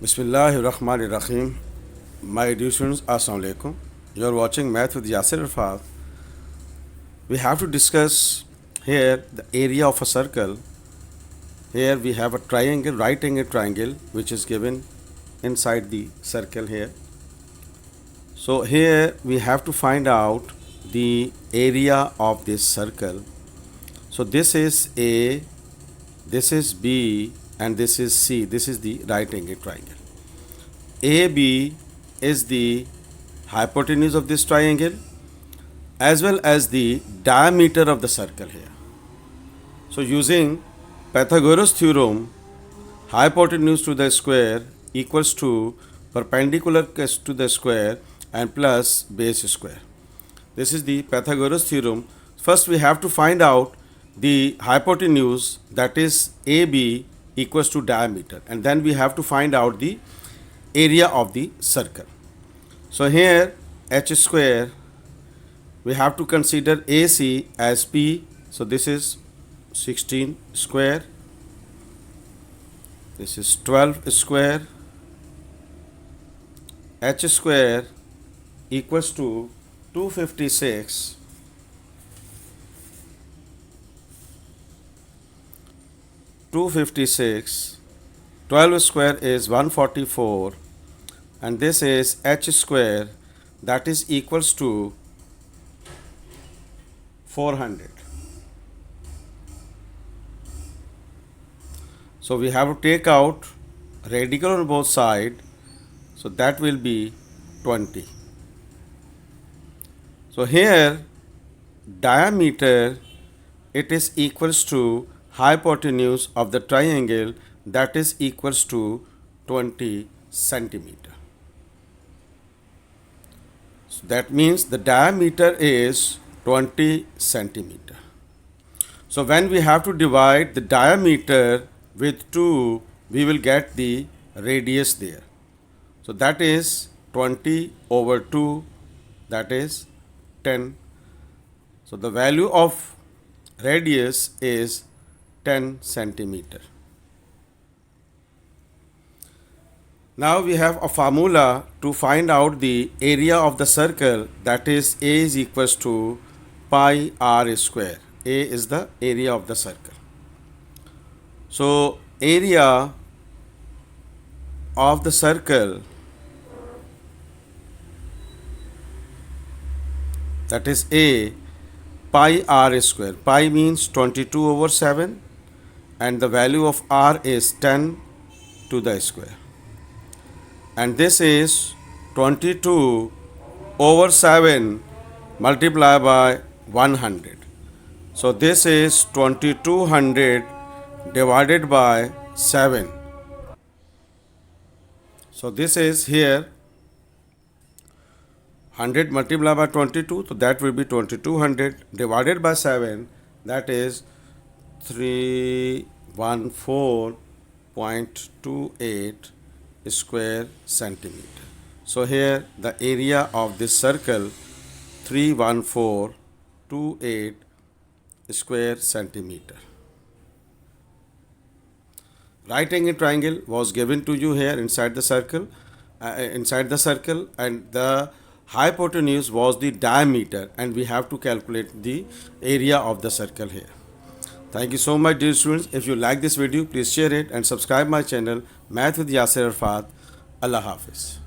Bismillahirrahmanirrahim. My dear students, Assalamu alaikum. You are watching Math with Yasir Arafat. We have to discuss here the area of a circle. Here we have a triangle, right angle triangle, which is given inside the circle here. So here we have to find out the area of this circle. So this is A, this is B, and this is C. This is the right angle triangle. AB is the hypotenuse of this triangle as well as the diameter of the circle here. So using Pythagoras theorem, hypotenuse to the square equals to perpendicular to the square and plus base square. This is the Pythagoras theorem. First we have to find out the hypotenuse, that is AB equals to diameter, and then we have to find out the area of the circle. So here h square, we have to consider AC as P. So this is 16 square, this is 12 square, h square equals to 256 12 square is 144, and this is h square, that is equals to 400. So we have to take out radical on both sides, so that will be 20. So here diameter, it is equals to hypotenuse of the triangle, that is equals to 20 centimeter. So that means the diameter is 20 centimeter. So when we have to divide the diameter with 2, we will get the radius there. So that is 20 over 2, that is 10. So the value of radius is 10 centimeter. Now we have a formula to find out the area of the circle, that is A is equals to pi r square. A is the area of the circle. So area of the circle, that is A, pi r square. Pi means 22 over 7, and the value of r is 10 to the square. And this is 22 over 7 multiplied by 100. So this is 2200 divided by 7. So this is here 100 multiplied by 22, so that will be 2200 divided by 7, that is 314.28 square centimeter. So here the area of this circle 31428 square centimeter. Right angle triangle was given to you here inside the circle, and the hypotenuse was the diameter, and we have to calculate the area of the circle here. Thank you so much, dear students. If you like this video, please share it and subscribe my channel Math with Yasir Arafat. Allah Hafiz.